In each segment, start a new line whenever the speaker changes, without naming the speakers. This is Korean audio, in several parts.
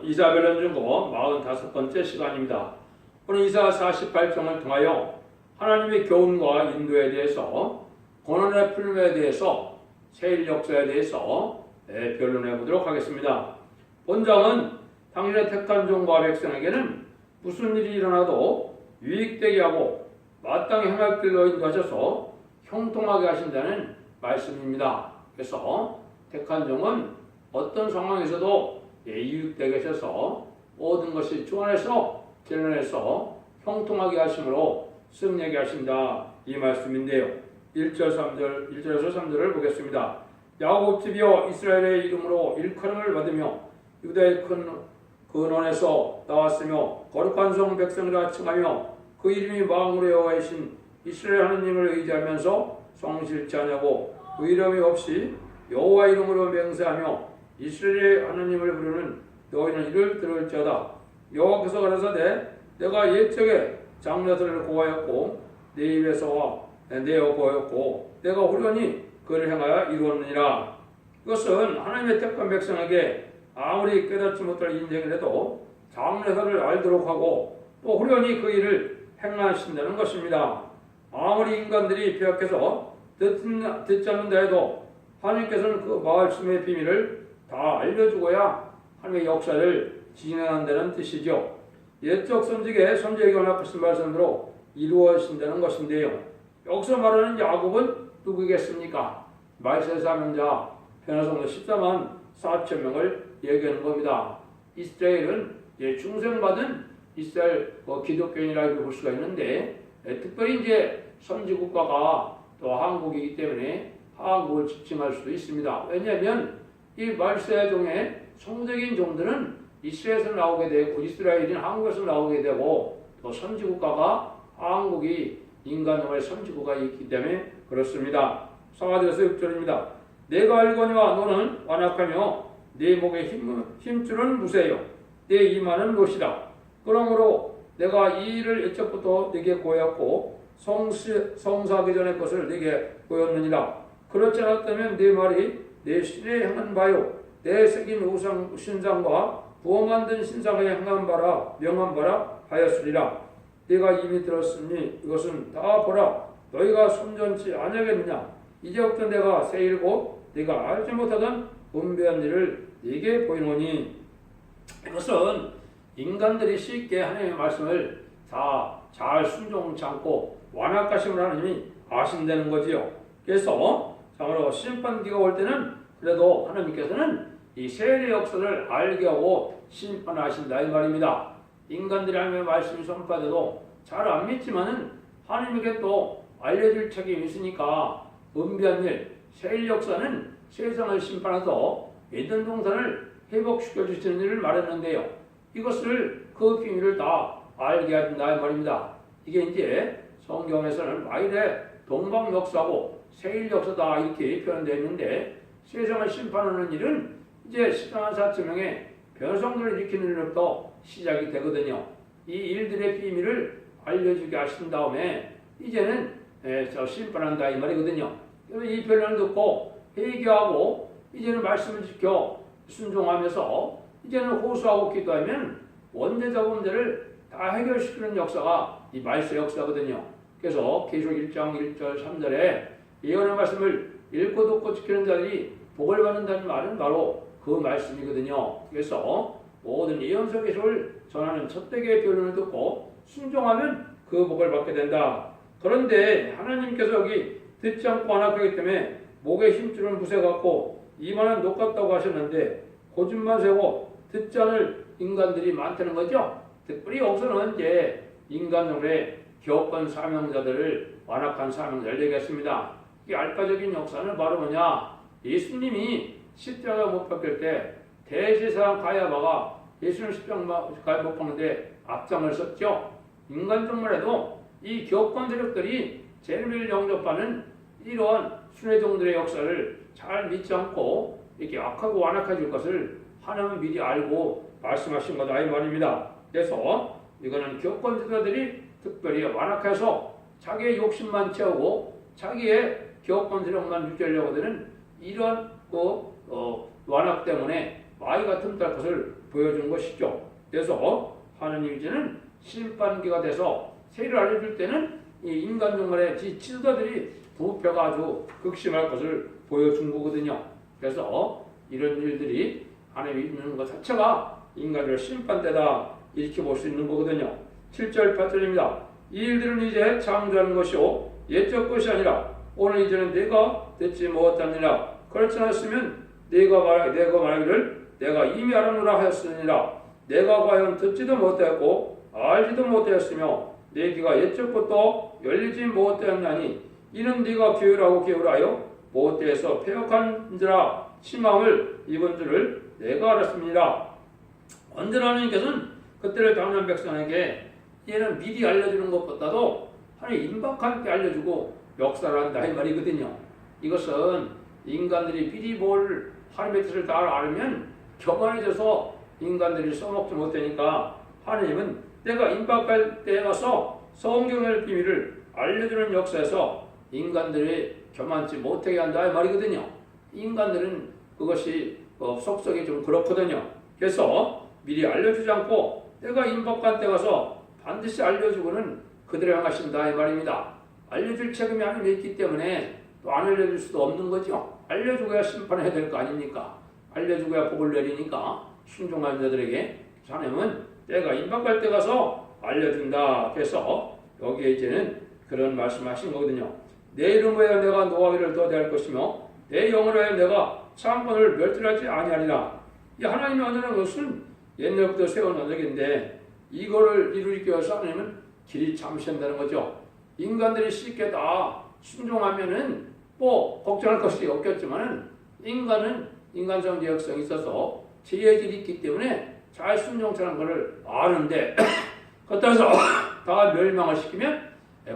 이사벨 연중고 45번째 시간입니다. 오늘 이사 48장을 통하여 하나님의 교훈과 인도에 대해서, 고난의 풀림에 대해서, 세일 역사에 대해서 변론해 보도록 하겠습니다. 본장은 당신의 택한 종과 백성에게는 무슨 일이 일어나도 유익되게 하고 마땅히 행할 길로 인도하셔서 형통하게 하신다는 말씀입니다. 그래서 택한 종은 어떤 상황에서도 유익되게 하셔서 모든 것이 주안에서 재련해서 형통하게 하심으로 승리하게 하신다, 이 말씀인데요. 1절에서 3절을 보겠습니다. 야곱 집이여, 이스라엘의 이름으로 일컬음을 받으며 유다의 큰 근원에서 나왔으며 거룩한 성 백성이라 칭하며 그 이름이 망울의 여호와이신 이스라엘 하느님을 의지하면서 성실치 아니하고 그 이름이 없이 여호와 이름으로 맹세하며 이스라엘의 하느님을 부르는 너희는 이를 들을지어다. 여호와께서 가라사대 내가 옛적에 장래들을 고하였고 내 입에서 내어 보였고 내가 후련히 그를 행하여 이루었느니라. 이것은 하나님의 택한 백성에게 아무리 깨닫지 못할 인생이라도 장래사를 알도록 하고 또 후련히 그 일을 행하신다는 것입니다. 아무리 인간들이 빼앗겨서 듣지 않는다 해도 하나님께서는 그 말씀의 비밀을 다 알려주고야 하나님의 역사를 진행한다는 뜻이죠. 옛적 선지계 선지자에게 언약하신 말씀으로 이루어진다는 것인데요. 여기서 말하는 야곱은 누구겠습니까? 말세의 사명자 변화성도 14만 4천 명을 얘기하는 겁니다. 이스라엘은 중생받은 이스라엘 기독교인이라고 볼 수가 있는데, 특별히 이제 선지국가가 또 한국이기 때문에 한국을 지칭할 수도 있습니다. 왜냐하면 이 말세종의 성적인 종들은 이스라엘에서 나오게 되고, 이스라엘인 한국에서 나오게 되고, 또 선지국가가 한국이 인간의 선지국가가 있기 때문에 그렇습니다. 사가들에서 6절입니다. 내가 알거니와 너는 완악하며 내 목에 힘줄은 무쇠요 내 이마는 못이다. 그러므로 내가 이 일을 옛적부터 네게 고였고 성사하기 전의 것을 네게 보였느니라. 그렇지 않았다면 네 말이 내 신에 행한 바요 내 새긴 우상 신상과 부어 만든 신상에 행한 바라 명한 바라 하였으리라. 네가 이미 들었으니 이것은 다 보라. 너희가 손전치 아니하겠느냐. 이제부터 내가 세일고 네가 알지 못하던 분배한 일을 네게 보이노니. 이것은 인간들이 쉽게 하나님의 말씀을 다 잘 순종치 않고 완악하심을 하나님이 아신다는 거지요. 그래서 참으로 심판기가 올 때는 그래도 하나님께서는 이 세례의 역사를 알게 하고 심판하신다, 이 말입니다. 인간들이 하나님의 말씀이 선포돼도 잘 안 믿지만은 하나님에게 또 알려줄 책임이 있으니까 은비한 일, 세일 역사는 세상을 심판해서 에덴 동산을 회복시켜 주시는 일을 말했는데요. 이것을 그 비밀을 다 알게 한다, 이 말입니다. 이게 이제 성경에서는 마일의 동방 역사고 세일 역사다, 이렇게 표현되어 있는데, 세상을 심판하는 일은 이제 14만 4천 명의 변성들을 일으키는 일부터 시작이 되거든요. 이 일들의 비밀을 알려주게 하신 다음에 이제는 심판한다, 이 말이거든요. 그래서 이 변론을 듣고 회개하고 이제는 말씀을 지켜 순종하면서 이제는 호소하고 기도하면 원죄자 범죄를 다 해결시키는 역사가 이 말세 역사거든요. 그래서 계시록 1장 1절 3절에 예언의 말씀을 읽고 듣고 지키는 자들이 복을 받는다는 말은 바로 그 말씀이거든요. 그래서 모든 예언서 계시록을 전하는 첫대의 변론을 듣고 순종하면 그 복을 받게 된다. 그런데 하나님께서 여기 듣지 않고 완악하기 때문에 목에 힘줄은 무쇠 같고 이마는 녹 같다고 하셨는데, 고집만 세고 듣지 않을 인간들이 많다는 거죠. 특별히 여기서는 이제 인간들의 교권 사명자들을, 완악한 사명자를 얘기했습니다. 이 알파적인 역사는 바로 뭐냐? 예수님이 십자가 못 박힐 때 대제사장 가야바가 예수님 십자가 못 박는데 앞장을 섰죠. 인간적만 해도 이 교권 세력들이 재림을 영접하는 이러한 순회종들의 역사를 잘 믿지 않고 이렇게 악하고 완악해질 것을 하나님은 미리 알고 말씀하신 거다, 이 말입니다. 그래서 이거는 교권세력들이 특별히 완악해서 자기의 욕심만 채우고 자기의 교권 세력만 유지하려고 하는 이런 완악 때문에 마귀가 틈탈 것을 보여준 것이죠. 그래서 하느님 이제는 심판기가 돼서 세를 알려줄 때는 이 인간 중간에 지도자들이 부패가 아주 극심할 것을 보여준 거거든요. 그래서 이런 일들이 하나님이 있는 것 자체가 인간을 심판대다 이렇게 볼 수 있는 거거든요. 7절 8절입니다. 이 일들은 이제 창조하는 것이요 옛적 것이 아니라 오늘 이제는 내가 듣지 못하느니라. 그렇지 않았으면 내가 말하기를 내가 이미 알았노라 하였으니라. 내가 과연 듣지도 못하였고 알지도 못하였으며 내 귀가 옛적 것도 열리지 못하였나니 이는 네가 기울하고 기울하여 못되어서 패역한 자라 심함을 입은 줄을 내가 알았습니다. 언제나 하나님께서는 그때를 당한 백성에게 얘는 미리 알려주는 것보다도 하나님 임박한 때 알려주고 역사를 한다 이 말이거든요. 이것은 인간들이 미리 뭘 하나님의 뜻을 다 알면 교만해져서 인간들이 써먹지 못하니까 하나님은 내가 임박할 때에 가서 성경의 비밀을 알려주는 역사에서 인간들이 교만치 못하게 한다 이 말이거든요. 인간들은 그것이 속성이 좀 그렇거든요. 그래서 미리 알려주지 않고 내가 임박한 때 가서 반드시 알려주고는 그들을 향하신다 이 말입니다. 알려줄 책임이 하나님이 있기 때문에 또 안 알려줄 수도 없는 거죠. 알려주고야 심판해야 될 거 아닙니까? 알려주고야 복을 내리니까 순종한 자들에게 하나님은 때가 임박할 때 가서 알려준다. 그래서 여기에 이제는 그런 말씀하신 거거든요. 내 이름으로 하여 내가 노하기를 더 대할 것이며 내 영으로 하여 내가 창권을 멸절하지 아니하리라. 이 하나님이 언제는 것은 옛날부터 세운 언약인데 이거를 이루기 위해서 하나님은 길이 잠시한다는 거죠. 인간들이 쉽게 다 순종하면은 뭐 걱정할 것이 없겠지만은 인간은 인간성 제약성이 있어서 제약이 있기 때문에 잘 순종하는 것을 아는데 그렇다고 해서 다 멸망을 시키면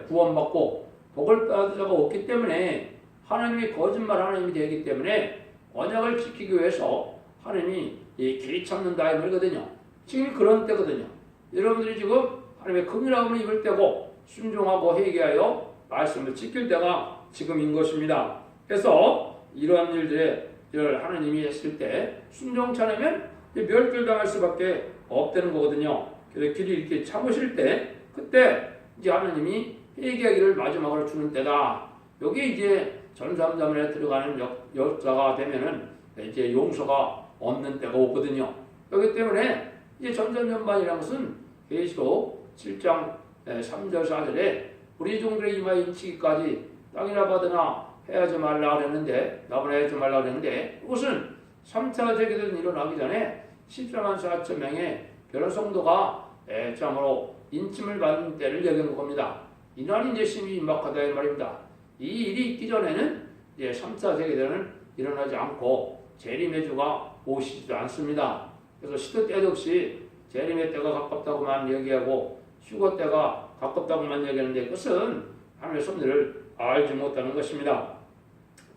구원받고 복을 받을 자가 없기 때문에 하나님이 거짓말 하나님이 되기 때문에 언약을 지키기 위해서 하나님이 이 길이 참는다 이 말이거든요. 지금 그런 때거든요. 여러분들이 지금 하나님의 긍휼함을 입을 때고 순종하고 회개하여 말씀을 지킬 때가 지금인 것입니다. 그래서 이러한 일들을 하나님이 했을 때 순종치 않으면 멸절당할 수밖에 없다는 거거든요. 그래서 길이 이렇게 참으실 때 그때 이제 하나님이 회개하기를 마지막으로 주는 때다. 여기 이제 전삼자문에 들어가는 역사가 되면은 이제 용서가 없는 때가 오거든요. 그렇기 때문에 이제 전삼전반이라는 것은 계시록 7장 3절 4절에 우리 종들의 이마에 인치기까지 땅이나 바다나 해하지 말라 그랬는데 나무나 해하지 말라 그랬는데 그것은 3차 세계대전이 일어나기 전에 14만 4천 명의 별의 성도가 참으로 인침을 받는 때를 얘기한 겁니다. 이날이 이제 심히 임박하다 이 말입니다. 이 일이 있기 전에는 이제 3차 세계대전은 일어나지 않고 재림의 주가 오시지도 않습니다. 그래서 시도 때도 없이 재림의 때가 가깝다고만 얘기하고 휴거 때가 가깝다고만 얘기하는데 그것은 하나님의 섭리를 알지 못하는 것입니다.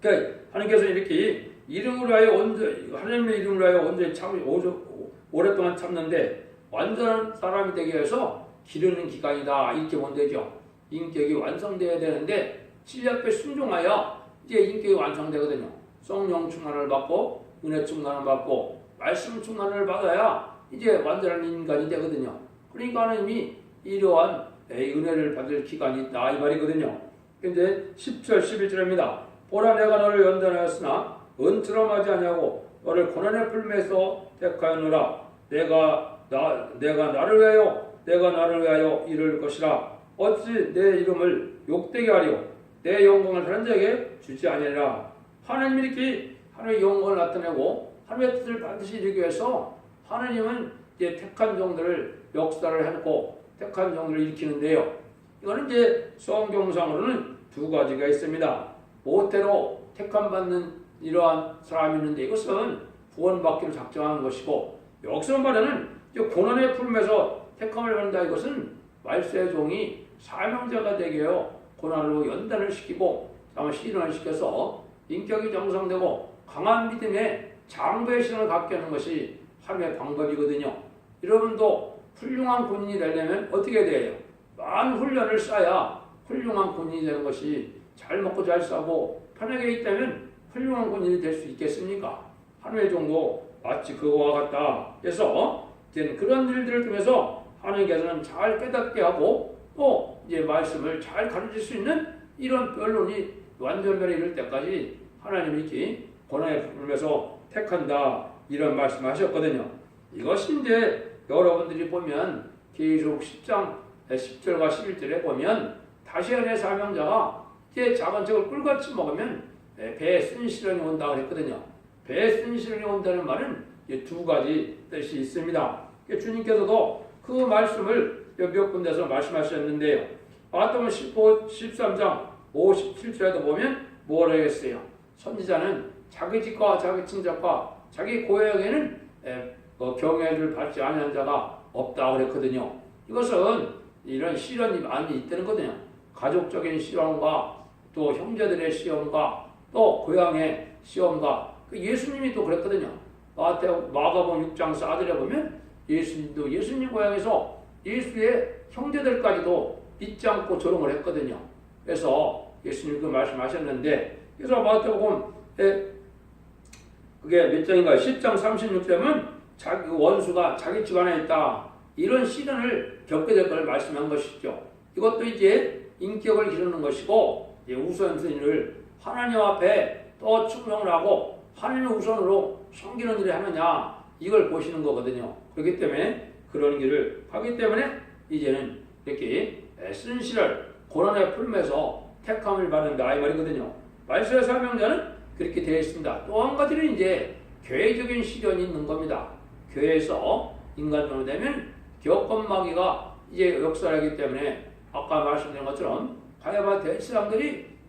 그러니까 하나님께서 이렇게 이름으로 하여 하나님의 이름으로 하여 온전히 오랫동안 참는데 완전한 사람이 되기 위해서 기르는 기간이다 이렇게 보면 되죠. 인격이 완성되어야 되는데 진리 앞에 순종하여 이제 인격이 완성되거든요. 성령 충만을 받고 은혜 충만을 받고 말씀 충만을 받아야 이제 완전한 인간이 되거든요. 그러니까 하나님이 이러한 은혜를 받을 기간이 있다 이 말이거든요. 근데 10절 11절입니다. 보라 내가 너를 연단하였으나 은처럼 하지 아니하고 너를 고난의 풀매에서 택하였노라. 내가 나를 위하여 이룰 것이라. 어찌 내 이름을 욕되게 하리요 내 영광을 다른 자에게 주지 아니하리라. 하나님이 이렇게 하나님의 영광을 나타내고 하나님의 뜻을 반드시 이루기 위해서 하나님은 이제 택한 종들을 역사를 해놓고 택한 종들을 일으키는데요. 이거는 이제 성경상으로는 두 가지가 있습니다. 모태로 택함 받는 이러한 사람이 있는데 이것은 구원받기로 작정한 것이고 여기서 말하는 고난의 풀면서 택함을 받는다 이것은 말세의 종이 사명자가 되게 하여 고난으로 연단을 시키고 실현을 시켜서 인격이 정상되고 강한 믿음의 장부의 신을 갖게 하는 것이 하나님의 방법이거든요. 여러분도 훌륭한 군인이 되려면 어떻게 돼요? 많은 훈련을 쌓아야 훌륭한 군인이 되는 것이 잘 먹고 잘 싸고 편하게 있다면 훌륭한 군인이 될 수 있겠습니까? 하나님의 종도 마치 그거와 같다. 그래서 그런 일들을 통해서 하나님께서는 잘 깨닫게 하고 또 이제 말씀을 잘 가르칠 수 있는 이런 변론이 완전변에 이를 때까지 하나님이 이렇게 고난에 부르면서 택한다 이런 말씀하셨거든요. 이것이 이제 여러분들이 보면 계시록 10장 10절과 11절에 보면 다시안의 사명자가 이제 작은 책을 꿀같이 먹으면 배에 쓴 시련이 온다 그랬거든요. 배에 쓴 시련이 온다는 말은 두 가지 뜻이 있습니다. 주님께서도 그 말씀을 몇 군데서 말씀하셨는데요. 마태복음 13장 57절에도 보면 뭐라 했어요? 선지자는 자기 집과 자기 친척과 자기 고향에는 경외를 받지 않은 자가 없다 그랬거든요. 이것은 이런 시련이 많이 있다는 거거든요. 가족적인 시험과 또 형제들의 시험과 또 고향의 시험과 예수님이 또 그랬거든요. 마가복음 6장 4절에 보면 예수님도 예수님 고향에서 예수의 형제들까지도 믿지 않고 조롱을 했거든요. 그래서 예수님도 말씀하셨는데 그래서 마태복음에 그게 몇 장인가요? 10장 36절은 자기 원수가 자기 집안에 있다. 이런 시련을 겪게 될 걸 말씀한 것이죠. 이것도 이제 인격을 기르는 것이고 우선순위를 하나님 앞에 또 충성을 하고 하나님의 우선으로 섬기는 일을 하느냐 이걸 보시는 거거든요. 그렇기 때문에 그런 길을 하기 때문에 이제는 이렇게 쓴시를 고난에 풀면서 택함을 받는다 이 말이거든요. 말씀의 사명자는 그렇게 되어 있습니다. 또 한 가지는 이제 교회적인 시련이 있는 겁니다. 교회에서 인간으로 되면 교권마귀가 이제 역사하기 때문에 아까 말씀드린 것처럼 가야바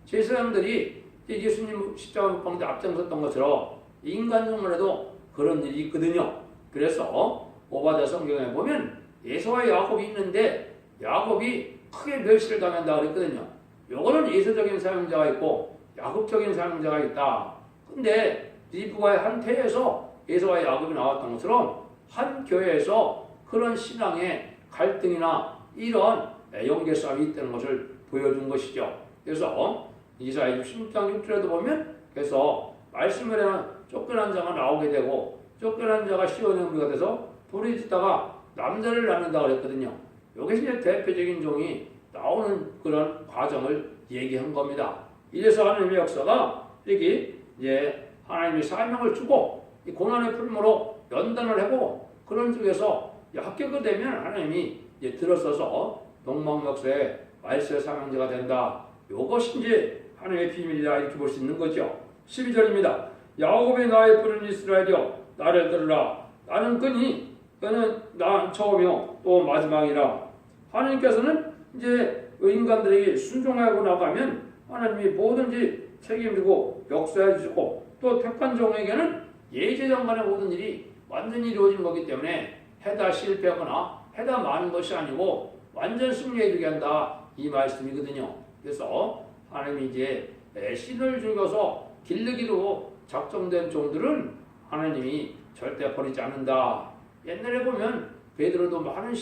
제사장들이 예수님 십자가 못 박는데 앞장섰던 것처럼 인간적으로도 그런 일이 있거든요. 그래서 오바댜 성경에 보면 에서와 야곱이 있는데 야곱이 크게 멸시를 당한다 그랬거든요. 요거는 예서적인 사명자가 있고 야곱적인 사명자가 있다. 근데 리브가의 한 태에서 에서와 야곱이 나왔던 것처럼 한 교회에서 그런 신앙의 갈등이나 이런 연계 싸움이 있다는 것을 보여준 것이죠. 그래서 이사야 66장 6절에도 보면 그래서 말씀을 하는 쫓겨난 자가 나오게 되고 쫓겨난 자가 시온의 무리가 돼서 불이 짓다가 남자를 낳는다 그랬거든요. 여기서 이제 대표적인 종이 나오는 그런 과정을 얘기한 겁니다. 이래서 하나님의 역사가 이렇게 이제 하나님의 사명을 주고 이 고난의 풀무로 연단을 하고 그런 쪽에서 합격이 되면 하나님이 이제 들어서서 동방 역사의 말세의 사명자가 된다. 이것이 이제 하나님의 비밀이다 이렇게 볼 수 있는 거죠. 12절입니다. 야곱의 나의 푸른 이스라엘이여 나를 들으라. 나는 그는 나 처음이요 또 마지막이라. 하나님께서는 이제 인간들에게 순종하고 나가면 하나님이 뭐든지 책임지고 역사해 주시고 또 택한 종에게는 예제장간의 모든 일이 완전히 이루어진 거기 때문에 해다 실패하거나 해다 많은 것이 아니고 완전 승리해 주게 한다 이 말씀이거든요. 그래서 하나님이 이제 신을 죽여서 기르기로 작정된 종들은 하나님이 절대 버리지 않는다. 옛날에 보면 베드로도 많은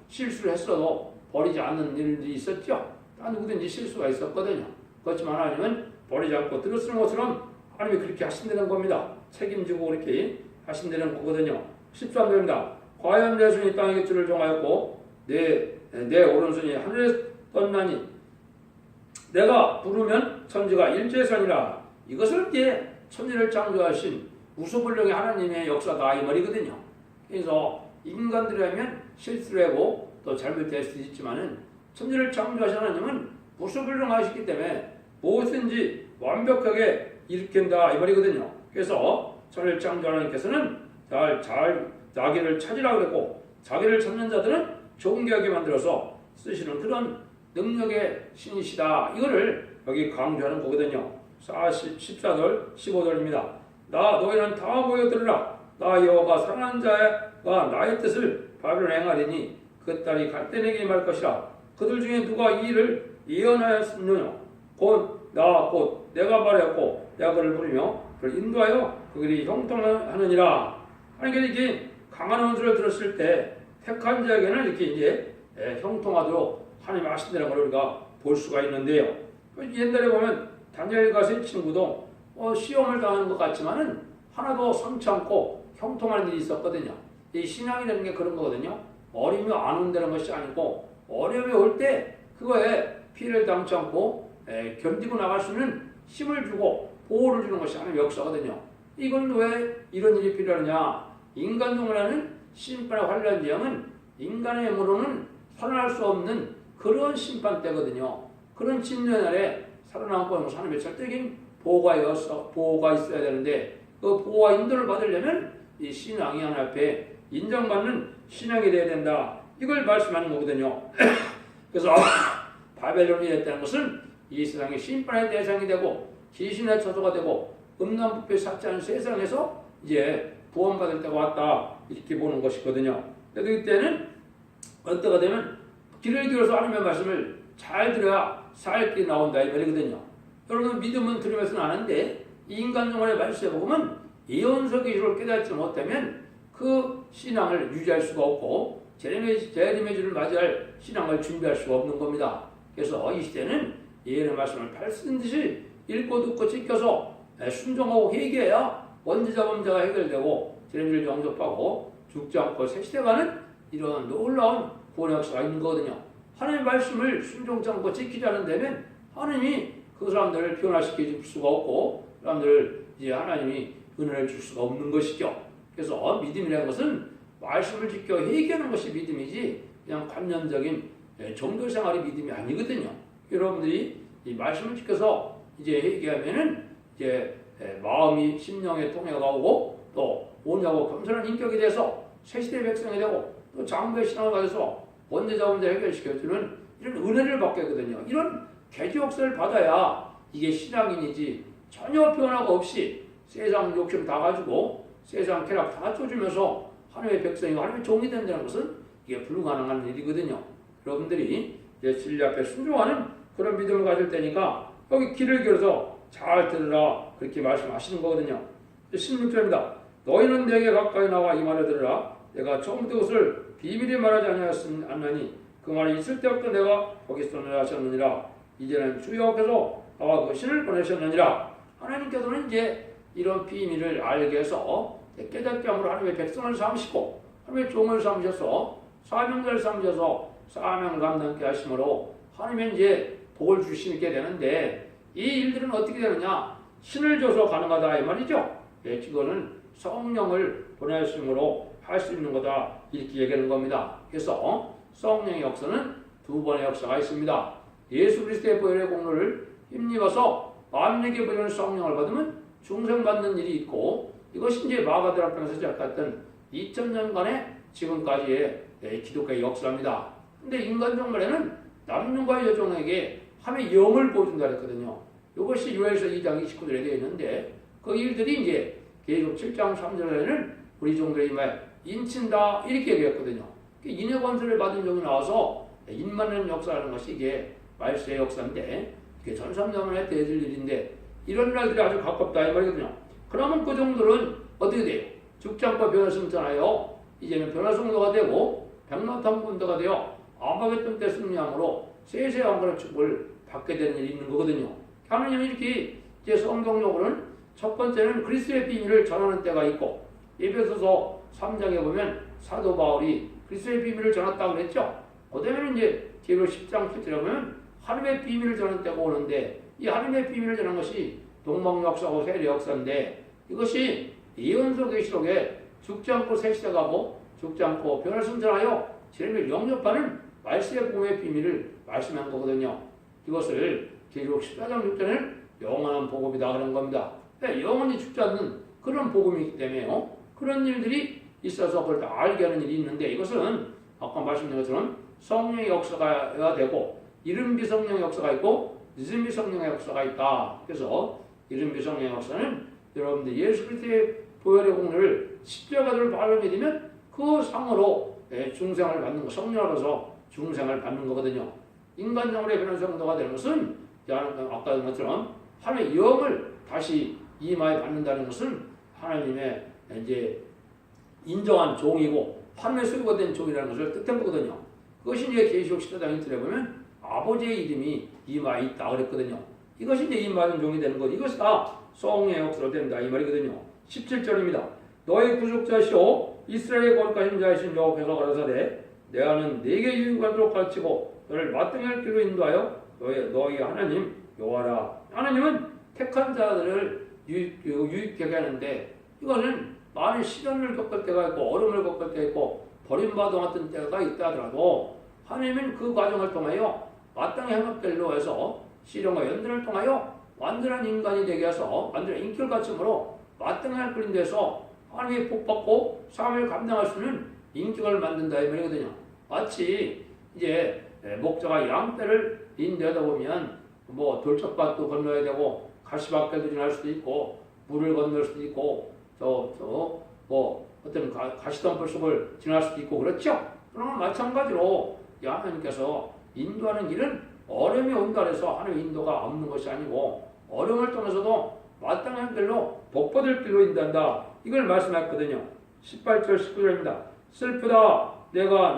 실수를 했어도 버리지 않는 일들이 있었죠. 다 누구든지 실수가 있었거든요. 그렇지만 하나님은 버리지 않고 들어쓰는 것처럼 하나님이 그렇게 하신다는 겁니다. 책임지고 그렇게 하신다는 거거든요. 13절입니다. 과연 내 손이 땅의 깃줄을 정하였고 내 오른손이 하늘에 떴나니 내가 부르면 천지가 일제선이라. 이것을 이제 천지를 창조하신 우수불능의 하나님의 역사다 이 말이거든요. 그래서 인간들이라면 실수를 하고 또 잘못될 수도 있지만은 천지를 창조하신 하나님은 우수불능하시기 때문에 무엇인지 완벽하게 일으킨다 이 말이거든요. 그래서 천지를 창조하는 하나님께서는 자기를 찾으라 그랬고 자기를 찾는 자들은 존귀하게 만들어서 쓰시는 그런 능력의 신이시다. 이거를 여기 강조하는 거거든요. 14절 15절입니다. 나 너희는 다 모여 들으라. 나 여호와가 사랑하는 자가 나의 뜻을 바벨론에 행하리니 그 딸이 갈대에게 임할 것이라. 그들 중에 누가 이 일을 예언하였느냐. 곧 내가 말하였고 내가 그를 부르며 그를 인도하여 그들이 형통하느니라. 하나님께서 이제 강한 원수를 들었을 때 택한 자에게는 이렇게 이제 형통하도록 하나님이 하신다는 걸 우리가 볼 수가 있는데요. 옛날에 보면 다니엘과 세 친구도 시험을 당하는 것 같지만은 하나도 성치 않고 형통하는 일이 있었거든요. 이 신앙이라는 게 그런 거거든요. 어려움이 안 온다는 것이 아니고 어려움이 올 때 그거에 피해를 당치 않고 견디고 나갈 수 있는 힘을 주고 보호를 주는 것이 하나님의 역사거든요. 이건 왜 이런 일이 필요하냐? 인간동이라는 심판의 환란 지형은 인간의 힘으로는 살아날 수 없는 그런 심판대거든요. 그런 진노의 날에 살아남고 하나님의 절대적인 보호가 있어야 되는데 그 보호와 인도를 받으려면 이 신앙이 하나님 앞에 인정받는 신앙이 되어야 된다. 이걸 말씀하는 거거든요. 그래서 바벨론이 됐다는 것은 이 세상의 심판의 대상이 되고 귀신의 처소가 되고 음란부패 삭제하는 세상에서 이제 구원받을 때가 왔다 이렇게 보는 것이거든요. 그래서 이때는 어때가 되면 귀를 기울여서 하나님의 말씀을 잘 들어야 살 길이 나온다 이 말이거든요. 여러분 믿음은 들으면서는 아는데 인간 영혼의 말씀에 보면 예언서 계시를 깨닫지 못하면 그 신앙을 유지할 수가 없고 재림의 주를 맞이할 신앙을 준비할 수가 없는 겁니다. 그래서 이 시대는 예언의 말씀을 발쓴 듯이 읽고 듣고 지켜서 순종하고 회개해야 원죄자 범죄가 해결되고 재림주를 영접하고 죽지 않고 새 시대가는 이런 놀라운 구원의 역사가 있는 거거든요. 하나님의 말씀을 순종치 않고 지키지 않는다면 하나님이 그 사람들을 변화시켜 줄 수가 없고 사람들을 이제 하나님이 은혜를 줄 수가 없는 것이죠. 그래서 믿음이라는 것은 말씀을 지켜 회개하는 것이 믿음이지 그냥 관념적인 종교생활이 믿음이 아니거든요. 여러분들이 이 말씀을 지켜서 이제 회개하면은 이제 마음이 심령에 통해가 오고 또 온유하고 겸손한 인격이 돼서 새시대 백성이 되고 또 장부의 신앙을 가져서 원죄자 범죄 해결시켜주는 이런 은혜를 받게 되거든요. 이런 개지 역사를 받아야 이게 신앙인이지 전혀 변화가 없이 세상 욕심 다 가지고 세상 쾌락 다 쪼주면서 하나님의 백성이 하나님의 종이 된다는 것은 이게 불가능한 일이거든요. 여러분들이 이제 진리 앞에 순종하는 그런 믿음을 가질 때니까 여기 귀를 기울여서 잘 들으라 그렇게 말씀하시는 거거든요. 16절입니다. 너희는 내게 가까이 나와 이 말을 들으라. 내가 처음부터 그것을 비밀에 말하지 않았으니 그 말이 있을 때부터 내가 거기서 하셨느니라. 이제는 주여 께서 나와 그 신을 보내셨느니라. 하나님께서는 이제 이런 비밀을 알게 해서 깨닫게 함으로 하나님의 백성을 삼으시고 하나님의 종을 삼으셔서 사명자를 삼으셔서 사명을 감당케 하심으로 하나님의 이제 복을 주시게 되는데 이 일들은 어떻게 되느냐? 신을 줘서 가능하다 이 말이죠. 이거는 성령을 보내심으로 할 수 있는 거다 이렇게 얘기하는 겁니다. 그래서 성령의 역사는 두 번의 역사가 있습니다. 예수 그리스도의 보혈의 공로를 힘입어서 만민에게 보이는 성령을 받으면 중생받는 일이 있고 이것이 이제 마가다락방에서 시작했던 2000년간의 지금까지의 기독교의 역사입니다. 근데 인간적 말에는 남녀과 여종에게 함의 영을 보여준다 그랬거든요. 이것이 요엘서 2장 29절에 되어 있는데 그 일들이 이제 계속 7장 3절에는 우리 종들의 임하에 인친다 이렇게 얘기했거든요. 인의 권세를 받은 종이 나와서 인맞는 역사라는 것이 이게 말세의 역사인데 이게 전삼자만에 대해질 일인데 이런 날들이 아주 가깝다 이 말이거든요. 그러면 그 종들은 어떻게 돼요? 죽지 않고 변화승천하여 이제는 변화승도가 되고 백마탄군도가 되어 아마겟돈 때 승리함으로 세세 왕권의 축복을 받게 되는 일이 있는 거거든요. 하나님이 이렇게 이제 성경적으로는 첫 번째는 그리스도의 비밀을 전하는 때가 있고 에베소서 3장에 보면 사도 바울이 그리스도의 비밀을 전했다고 그랬죠. 그다음에는 이제 디베로 10장 7절에 보면 하나님의 비밀을 전하는 때가 오는데 이 하나님의 비밀을 전하는 것이 동방 역사고 세례 역사인데 이것이 예언서 계시록에 죽지 않고 새 시대 가고 죽지 않고 변화를 승천하여 재림을 영접하는 말세의 복음의 비밀을 말씀한 거거든요. 이것을 계시록 14장 6절에는 영원한 복음이다 그런 겁니다. 영원히 죽지 않는 그런 복음이기 때문에요. 그런 일들이 있어서 그걸 다 알게 하는 일이 있는데 이것은 아까 말씀드린 것처럼 성령의 역사가 되고 이른비 성령의 역사가 있고 늦은비 성령의 역사가 있다. 그래서 이른비 성령의 역사는 여러분들 예수 그리스도의 보혈의 공로를 십자가를 바로 믿으면 그 상으로 중생을 받는 거 성령으로서 중생을 받는 거거든요. 인간적으로 변한 성도가 되는 것은 아까 한 것처럼 하나님의 영을 다시 이마에 받는다는 것은 하나님의 이제 인정한 종이고 하나님의 소유가 된 종이라는 것을 뜻한 거거든요. 그것이 이제 계시록 14장에 들어보면 아버지의 이름이 이마에 있다 그랬거든요. 이것이 이제 이마는 종이 되는 것. 이것이 다 성령의 역사로 된다 이 말이거든요. 17절입니다. 너희 구속자시오 이스라엘의 거룩하신 자이신 여호와께서 가라사대 내가는 네게 유익하도록 가르치고 너를 마땅할 길로 인도하여 너희 하나님 여호와라. 하나님은 택한 자들을 유익하게 하는데 이거는 많은 시련을 겪을 때가 있고 어려움을 겪을 때가 있고 버림받은 같은 때가 있다 하더라도 하나님은 그 과정을 통하여 마땅히 행악들로 해서 시련과 연단을 통하여 완전한 인간이 되게 해서 완전한 인격을 갖춤으로 마땅한 그린 데서 하나님의 복받고 삶을 감당할 수 있는 인격을 만든다 이 말이거든요. 마치 이제 목자가 양떼를 인도하다 보면 뭐 돌짝밭도 건너야 되고 가시밭길도 지날 수도 있고 물을 건널 수도 있고 뭐 어떤 가시덤불 속을 지날 수도 있고 그렇죠. 그러나 마찬가지로 하나님께서 인도하는 길은 어려움이 온다 해서 하나님의 인도가 없는 것이 아니고 어려움을 통해서도 마땅한 길로 복받을 길로 인도한다. 이걸 말씀했거든요. 18절 19절입니다. 슬프다. 네가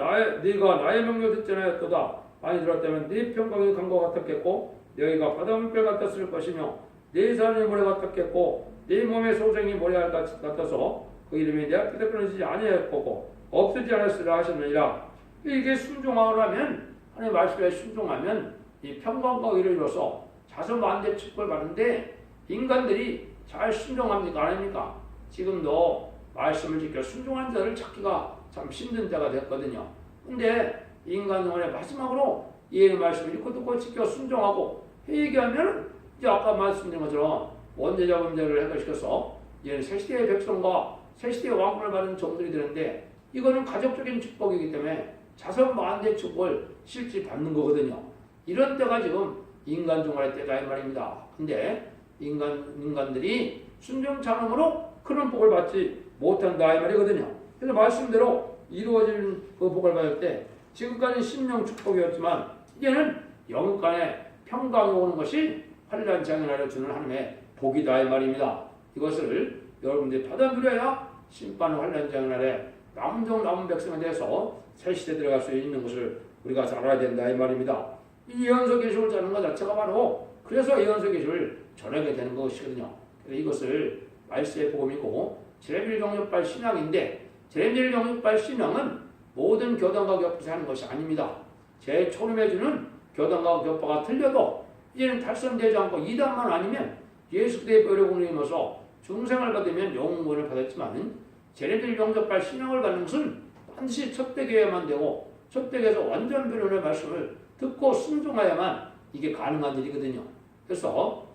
나의 명령 듣지 않았도다. 많이 들었다면 네 평강이 강과 같았겠고 너희가 바닷물 같았을 것이며 네 산이 모래 같았겠고 네 몸의 소생이 모래 같아서 그 이름이 내 앞에서 끊어지지 아니할 거고 없어지지 않았으라 하셨느니라. 이게 순종하면 하나님 말씀에 순종하면 이 평강과 의를 이뤄서 자선만대 축복을 받는데 인간들이 잘 순종합니까? 안 합니까? 지금도 말씀을 지켜 순종한 자를 찾기가 참 힘든 때가 됐거든요. 근데 인간 영혼의 마지막으로 이 말씀을 읽고 듣고 지켜 순종하고 회개하면 이제 아까 말씀드린 것처럼 원죄자 범죄를 해결시켜서 이제는 새시대의 백성과 새시대의 왕권을 받은 종들이 되는데 이거는 가족적인 축복이기 때문에 자선만대 축복을 실제 받는 거거든요. 이런 때가 지금 인간 종말의 때다 이 말입니다. 근데 인간들이 순종 찬음으로 그런 복을 받지 못한다 이 말이거든요. 그래서 말씀대로 이루어진 그 복을 받을 때 지금까지 심령 축복이었지만 이제는 영간에 평강이 오는 것이 환난 장애를 주는 하나님의 복이다 이 말입니다. 이것을 여러분들이 받아들여야 심판 환난 장애날에 남은 백성에 대해서 새 시대에 들어갈 수 있는 것을 우리가 잘 알아야 된다 이 말입니다. 이 예언서 계시를 짜는 것 자체가 바로 그래서 예언서 계시를 전하게 되는 것이거든요. 그래서 이것을 말세의 복음이고 제레미야 영육발 신앙인데 제레미야 영육발 신앙은 모든 교단과 교파에서 하는 것이 아닙니다. 제 초림에 주는 교단과 교파가 틀려도 이제는 달성되지 않고 이단만 아니면 예수 그리스도의 뼈를 입어서 중생을 받으면 영원을 받았지만 제레미야 영육발 신앙을 받는 것은 반드시 첩대교회만 되고 첩대교에서 완전 변론의 말씀을 듣고 순종해야만 이게 가능한 일이거든요. 그래서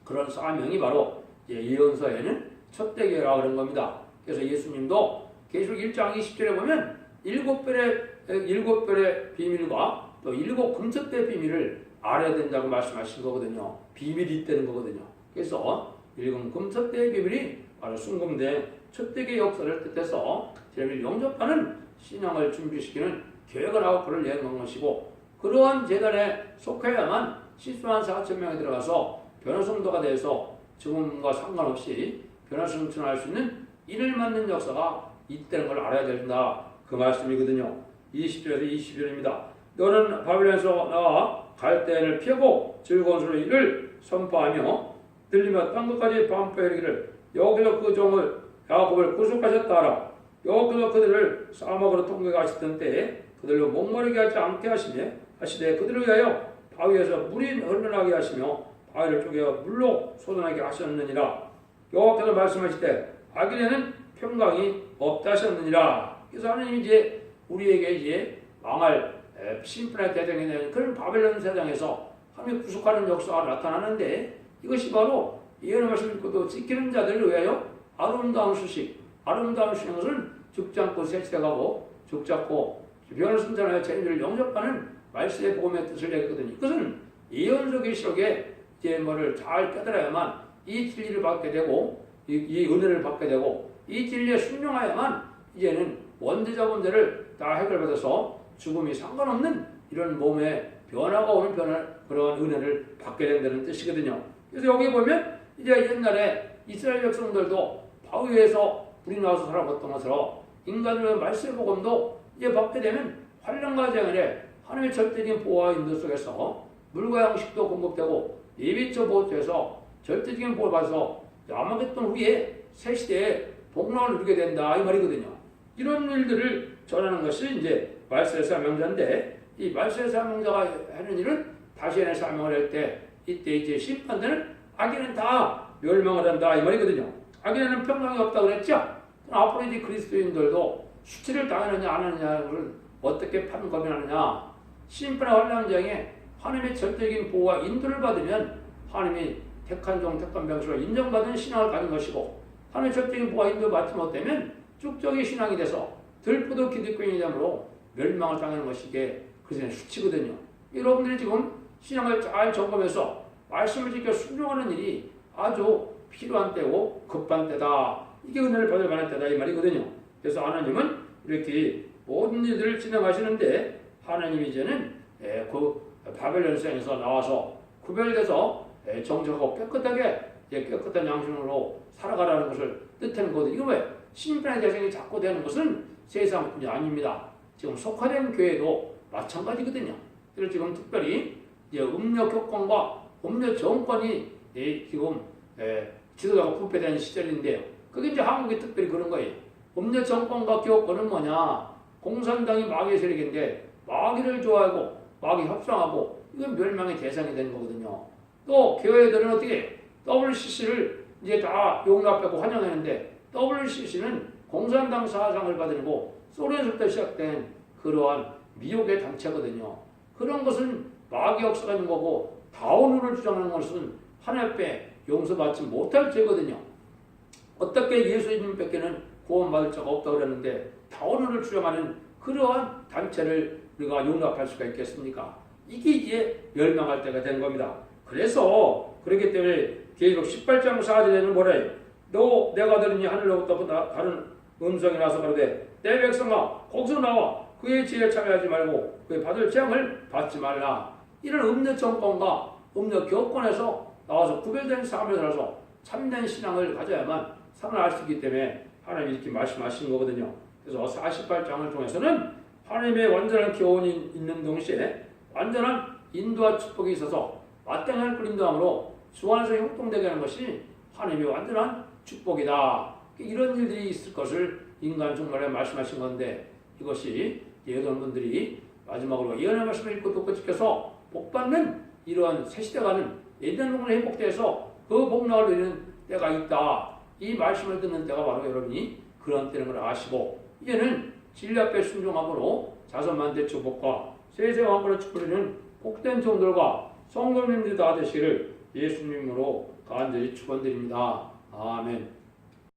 그런 사명이 바로 예언서에는 첩대교회라고 그런 겁니다. 그래서 예수님도 계시록 1장 20절에 보면 일곱 별의 비밀과 또 일곱 금첫대 비밀을 알아야 된다고 말씀하신 거거든요. 비밀이 있다는 거거든요. 그래서 일곱 금첫대의 비밀이 바로 순금된 첩대교의 역사를 뜻해서 제일 영접하는 신앙을 준비시키는 계획을 하고 그를 내놓은 것이고 그러한 재단에 속해야만 실수한 4,000명에 들어가서 변화성도가 돼서 죽음과 상관없이 변화성천할 수 있는 이를 맞는 역사가 있다는 걸 알아야 된다. 그 말씀이거든요. 20절에서 21절입니다. 너는 바벨론에서 나와 갈대를 피하고 즐거운 소리로 이를 선포하며 들리며 땅끝까지 반포해 이르기를 여호와께서 그 종을 야곱을 구속하셨다 하라. 여호와께서 그들을 사막으로 통과하시던 때에 그들로 목마르게 하지 않게 하시되 그들을 위하여 바위에서 물이 흘러나게 하시며 바위를 쪼개어 물로 쏟아나게 하셨느니라. 여호와께서 말씀하시되 악인에는 평강이 없다 하셨느니라. 그래서 하나님이 이제 우리에게 이제 망할 심판의 대상이 되는 그런 바벨론 세상에서 하나님이 구속하는 역사가 나타나는데 이것이 바로 예언의 말씀을 듣고도 지키는 자들을 위하여 아름다운 수식, 아름다운 신앙은 죽지 않고 세치돼가고 죽지 않고 변을 선전하여 죄인들을 영접하는 말씀의 복음의 뜻을 내거든요. 이것은 예언서 계시록에 이제 뭐를 잘 깨달아야만 이 진리를 받게 되고 이 은혜를 받게 되고 이 진리에 순종하야만 이제는 원죄자 문제를 다 해결받아서 죽음이 상관없는 이런 몸의 변화가 오는 그런 은혜를 받게 된다는 뜻이거든요. 그래서 여기 보면 이제 옛날에 이스라엘 백성들도 바위에서 불이 나와서 살아봤던 것처럼 인간들의 말씀의 복음도 이제 받게 되면 환난과 재앙에 하나님의 절대적인 보호와 인도 속에서 물과 양식도 공급되고 예비처 보호처에서 절대적인 보호를 받아서 암흑했던 후에 새 시대에 복락을 누리게 된다 이 말이거든요. 이런 일들을 전하는 것이 이제 말세의 사명자인데 이 말세의 사명자가 하는 일은 다시의 사명을 할 때 이때 이제 심판되는 악인은 다 멸망을 한다 이 말이거든요. 악인에는 평강이 없다고 그랬죠. 앞으로 이제 그리스도인들도 수치를 당하느냐 안 하느냐를 어떻게 판검하느냐 심판의 환란장에 하나님의 절대적인 보호와 인도를 받으면 하나님이 택한 종 택한 병수로 인정받은 신앙을 가진 것이고 하나님의 절대적인 보호와 인도를 받지 못하면 쭉적인 신앙이 돼서 들보도 기득권이 되므로 멸망을 당하는 것이 이게 그것은 수치거든요. 여러분들이 지금 신앙을 잘 점검해서 말씀을 지켜 순종하는 일이 아주 필요한 때고 급한 때다. 이게 은혜를 받을 만한 때다 이 말이거든요. 그래서 하나님은 이렇게 모든 일들을 진행하시는데 하나님이 이제는 그 바벨론성에서 나와서 구별돼서 정직하고 깨끗한 양심으로 살아가라는 것을 뜻하는 거거든요. 이거 왜? 심판의 대상이 자꾸 되는 것은 세상뿐이 아닙니다. 지금 속화된 교회도 마찬가지거든요. 그래서 지금 특별히 이제 음력 교권과 음력 정권이 지금 지도자가 부패되는 시절인데요. 그게 이제 한국이 특별히 그런 거예요. 음력 정권과 교권은 뭐냐? 공산당이 마귀의 세력인데 마귀를 좋아하고 마귀 협상하고 이건 멸망의 대상이 되는 거거든요. 또 교회들은 어떻게 WCC를 이제 다 용납하고 환영하는데 WCC는 공산당 사상을 받고 소련에서부터 시작된 그러한 미혹의 단체거든요. 그런 것은 마귀 역사가 있는 거고 다원을 주장하는 것은 하나님께 용서받지 못할 죄거든요. 어떻게 예수님밖에는 구원받을 자가 없다고 그랬는데 다원을 주장하는 그러한 단체를 우리가 용납할 수가 있겠습니까? 이게 이제 멸망할 때가 된 겁니다. 그래서 그렇기 때문에 계시록 18장 4절에는 뭐래요? 너 내가 들으니 하늘로부터 다른 음성이 나서 가로되 내 백성아 거기서 나와 그의 지혜에 참여하지 말고 그의 받을 재앙을 받지 말라. 이런 음력 정권과 음력 교권에서 나와서 구별된 삶을 살아서 참된 신앙을 가져야만 살아날 수 있기 때문에 하나님이 이렇게 말씀하신 거거든요. 그래서 48장을 통해서는 하나님의 완전한 교훈이 있는 동시에 완전한 인도와 축복이 있어서 마땅한 그 인도함으로 주 안에서 형통되게 하는 것이 하나님의 완전한 축복이다. 이런 일들이 있을 것을 인간 종말에 말씀하신 건데 이것이 여러분들이 마지막으로 예언의 말씀을 읽고 듣고 지켜서 복받는 이러한 새 시대가는 예전 동안에 회복돼서 그 복락을 누리는 때가 있다. 이 말씀을 듣는 때가 바로 여러분이 그런 때는 걸 아시고 이제는 진리 앞에 순종함으로 자선만대 축복과 세세 왕권을 축복하는 복된 종들과 성도님들 다 되시기를 예수님으로 간절히 축원드립니다. 아멘.